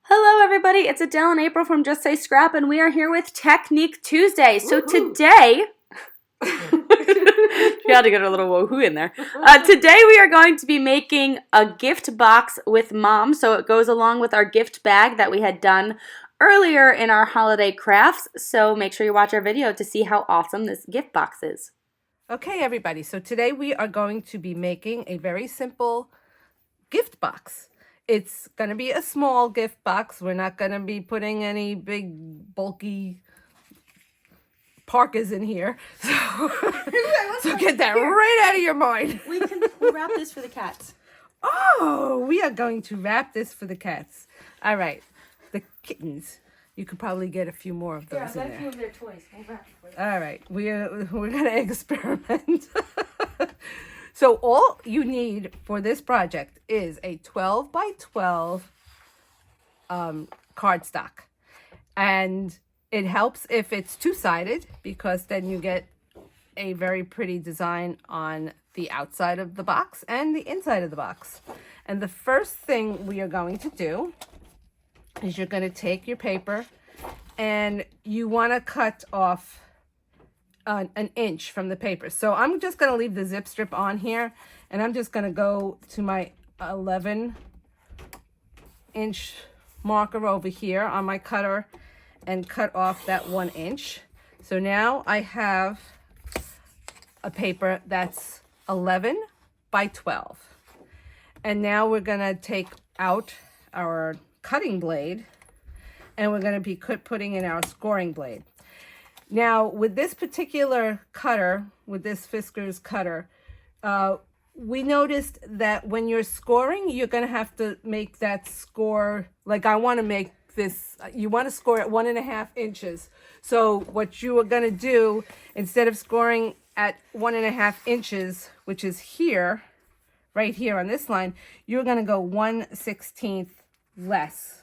Hello, everybody. It's Adele and April from Just Say Scrap, and we are here with Technique Tuesday. So today, she had to get a little woohoo in there. Today we are going to be making a gift box with Mom, so it goes along with our gift bag that we had done earlier in our holiday crafts. So make sure you watch our video to see how awesome this gift box is. Okay, everybody. So today we are going to be making a very simple gift box. It's going to be a small gift box. We're not going to be putting any big, bulky parkas in here. So get that right out of your mind. We'll wrap this for the cats. Oh, we are going to wrap this for the cats. All right. The kittens. You could probably get a few more of those in there. A few of their toys. We'll wrap it for them. All right. We're going to experiment. So all you need for this project is a 12 by 12 cardstock. And it helps if it's two-sided because then you get a very pretty design on the outside of the box and the inside of the box. And the first thing we are going to do is you're going to take your paper and you want to cut off an inch from the paper. So I'm just going to leave the zip strip on here and I'm just going to go to my 11-inch marker over here on my cutter and cut off that 1 inch. So now I have a paper that's 11 by 12. And now we're going to take out our cutting blade and we're going to be putting in our scoring blade. Now, with this particular cutter, with this Fiskars cutter, we noticed that when you're scoring, you're going to have to make that score, like I want to make this, you want to score at 1.5 inches. So what you are going to do, instead of scoring at 1.5 inches, which is here, right here on this line, you're going to go 1/16 less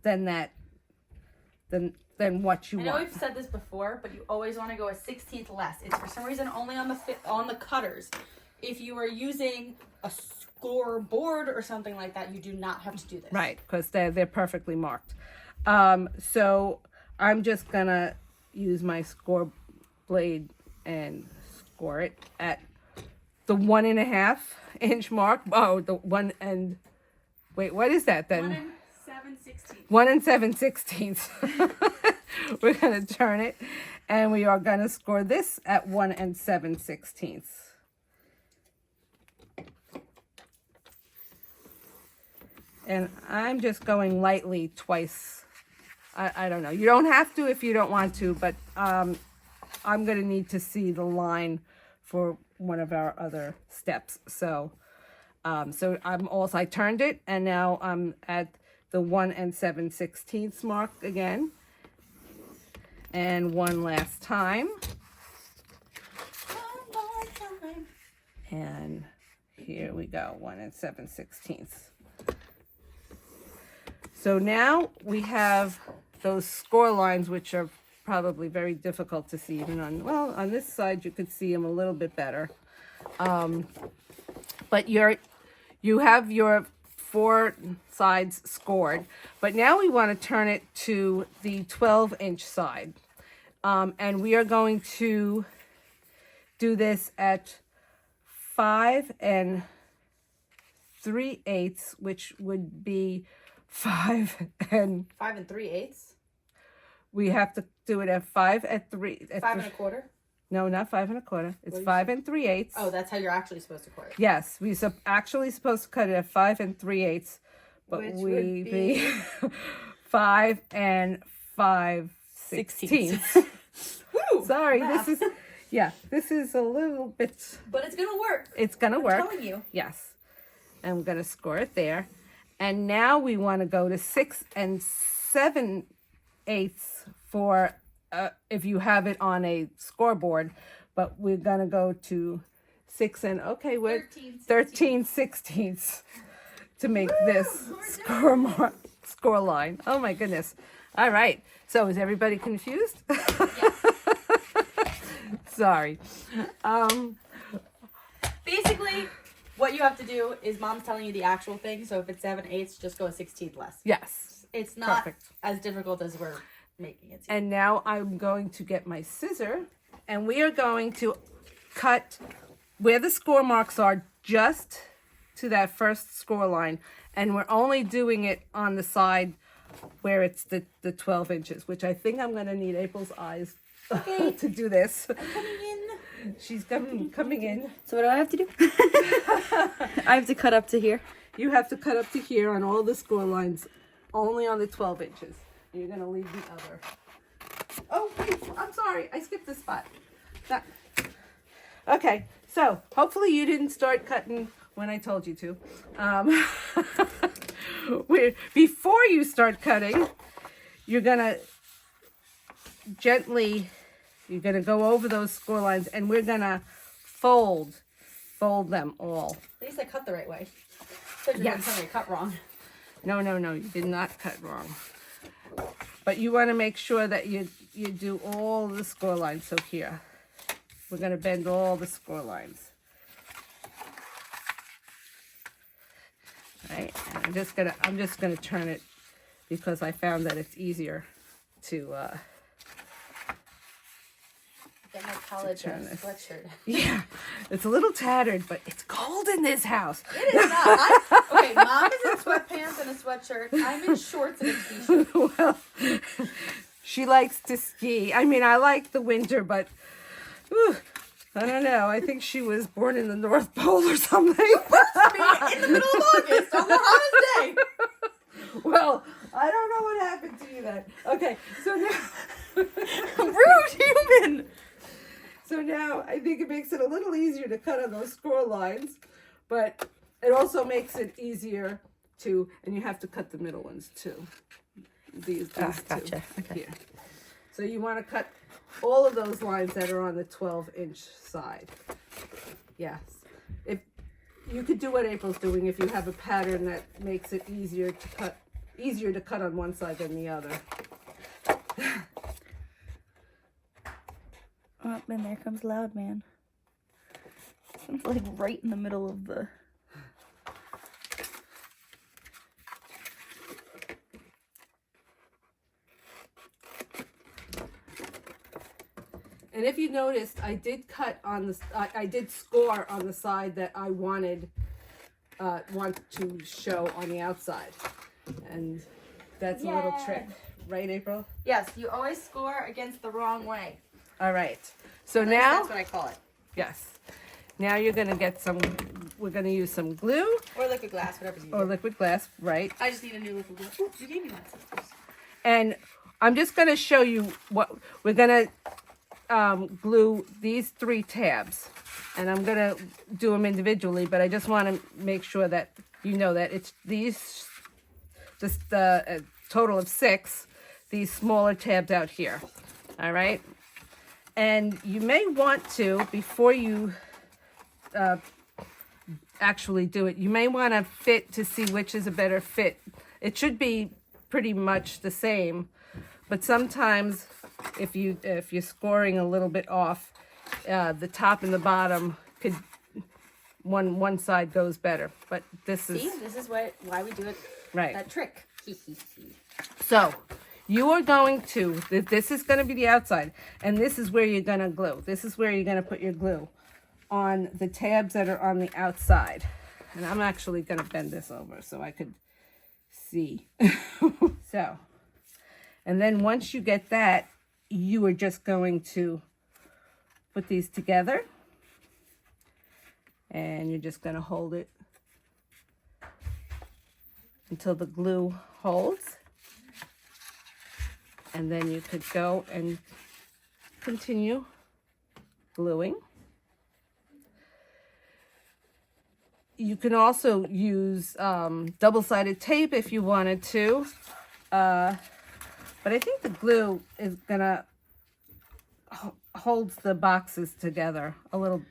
than that, than what you I know want. we've said this before, but you always want to go a 16th less. It's for some reason only on the cutters. If you are using a scoreboard or something like that, you do not have to do this. Right, because they're perfectly marked. So I'm just gonna use my score blade and score it at the 1.5 inch mark. Oh, the 1 and wait, what is that then? 1 7/16. We're going to turn it and we are going to score this at 1 7/16. And I'm just going lightly twice. I don't know. You don't have to if you don't want to, but I'm going to need to see the line for one of our other steps. So I turned it and now I'm at the 1 7/16 mark again. And one last time. And here we go, 1 7/16. So now we have those score lines, which are probably very difficult to see. Even on this side, you could see them a little bit better. But you have your 4 sides scored, but now we want to turn it to the 12-inch side. And we are going to do this at 5 3/8, which would be 5 3/8. We have to do it at 5 3. 5 1/4. No, not 5 1/4. It's 5 3/8. Oh, that's how you're actually supposed to cut it. Yes, we actually supposed to cut it at 5 3/8, but which we would be 5 5/16. Woo! Sorry, Math. this is a little bit. But it's gonna work. It's gonna work. I'm telling you. Yes, and we're gonna score it there, and now we want to go to 6 7/8 for if you have it on a scoreboard, but we're gonna go to 6 and 13/16 to make this score line. Oh my goodness! All right. So is everybody confused? Yes. Sorry. Basically, what you have to do is Mom's telling you the actual thing. So if it's 7/8, just go a 16th less. Yes. it's not Perfect. as difficult as we're making it. And now I'm going to get my scissor, and we are going to cut where the score marks are just to that first score line. And we're only doing it on the side where it's the 12 inches, which I think I'm going to need April's eyes to do this. Coming in. She's coming in. So what do I have to do? I have to cut up to here. You have to cut up to here on all the score lines, only on the 12 inches. You're going to leave the other. Oh, wait, I'm sorry. I skipped the spot. Okay, so hopefully you didn't start cutting when I told you to. Before you start cutting, you're going to you're going to go over those score lines, and we're going to fold them all. At least I cut the right way. So you're Yes. telling me I cut wrong. No, you did not cut wrong. But you want to make sure that you do all the score lines. So here, we're going to bend all the score lines. All right, and I'm just gonna turn it because I found that it's easier to Get my college turn this. sweatshirt. yeah, it's a little tattered, but it's cold in this house. It is not. Okay, Mom is in sweatpants and a sweatshirt. I'm in shorts and a t-shirt. Well, she likes to ski. I mean, I like the winter, but whew, I don't know. I think she was born in the North Pole or something. In the middle of August on the hottest day. Well, I don't know what happened to you then. Okay, so now Rude human. So now I think it makes it a little easier to cut on those score lines, but it also makes it easier to, and you have to cut the middle ones too. These gotcha. two Okay. here. So you want to cut all of those lines that are on the 12-inch side. Yes. If you could do what April's doing if you have a pattern that makes it easier to cut on one side than the other. Oh, and there comes Loud Man. It's like right in the middle of the... And if you noticed, I did cut on the, I did score on the side that I want to show on the outside. And that's a little trick. Right, April? Yes, you always score against the wrong way. All right. So At least now, that's what I call it. yes. Now you're going to get some, we're going to use some glue Or liquid glass, whatever's easier. or liquid glass, right? I just need a new liquid glass. Ooh, you gave me that. Sisters. And I'm just going to show you what, we're going to glue these 3 tabs. And I'm going to do them individually, but I just want to make sure that you know that it's these, just a total of 6, these smaller tabs out here. All right? And you may want to, before you actually do it, you may want to fit to see which is a better fit. It should be pretty much the same, but sometimes if you're scoring a little bit off, the top and the bottom could one side goes better. But this is See, this is why we do it. right. That trick. So you are going to, this is going to be the outside, and this is where you're going to glue. This is where you're going to put your glue on the tabs that are on the outside. And I'm actually going to bend this over so I could see. So, and then once you get that, you are just going to put these together. And you're just going to hold it until the glue holds. And then you could go and continue gluing. You can also use double-sided tape if you wanted to. But I think the glue is gonna holds the boxes together a little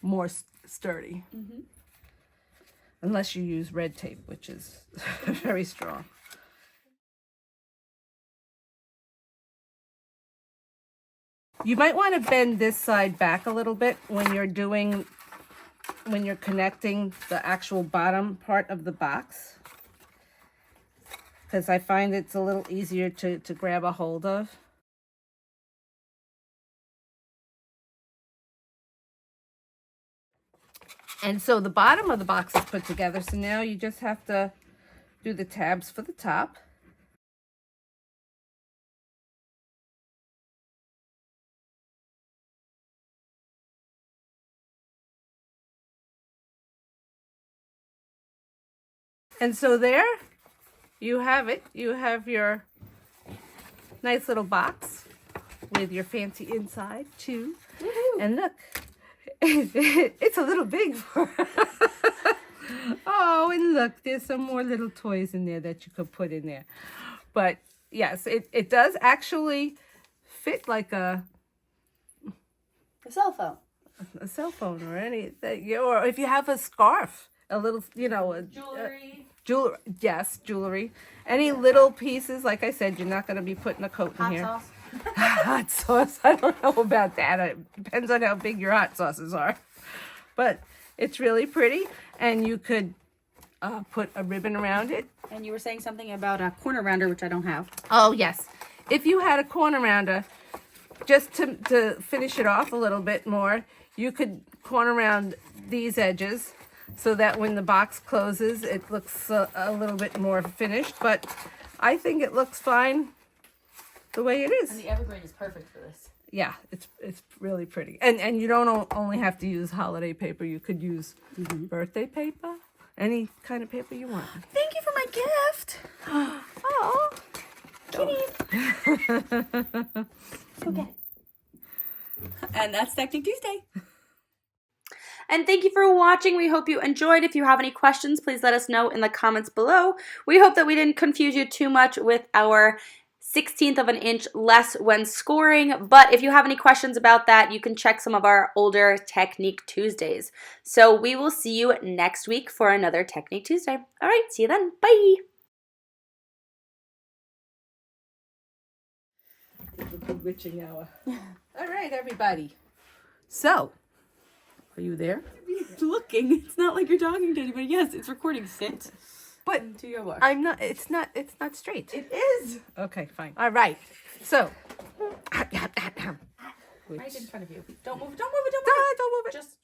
more sturdy. Mm-hmm. Unless you use red tape, which is very strong. You might want to bend this side back a little bit when you're connecting the actual bottom part of the box. because I find it's a little easier to grab a hold of. And so the bottom of the box is put together. So now you just have to do the tabs for the top. And so there you have it. You have your nice little box with your fancy inside too. Woo-hoo. And look, it's a little big for Oh, and look, there's some more little toys in there that you could put in there. But yes, it does actually fit like a cell phone. A cell phone or anything. Or if you have a scarf, a little, Jewelry. Jewelry. Any little pieces, like I said, you're not going to be putting a coat in here. Hot sauce. Hot sauce, I don't know about that. It depends on how big your hot sauces are. But it's really pretty, and you could put a ribbon around it. And you were saying something about a corner rounder, which I don't have. Oh, yes. If you had a corner rounder, just to finish it off a little bit more, you could corner round these edges so that when the box closes, it looks a little bit more finished. But I think it looks fine the way it is. And the evergreen is perfect for this. Yeah, it's really pretty. And you don't only have to use holiday paper. You could use birthday paper, any kind of paper you want. Thank you for my gift. Oh, kitty. Okay. And that's Technique Tuesday. And thank you for watching. We hope you enjoyed. If you have any questions, please let us know in the comments below. We hope that we didn't confuse you too much with our 1/16 of an inch less when scoring. But if you have any questions about that, you can check some of our older Technique Tuesdays. So we will see you next week for another Technique Tuesday. All right, see you then. Bye. The witching hour. All right, everybody. So, are you there? He's looking. It's not like you're talking to anybody. Yes, it's recording. Sit. But Do your work. I'm not. It's not straight. It is. Okay, fine. All right. So, Right in front of you. Don't move it. Don't move it. Don't move it. Don't move it. Just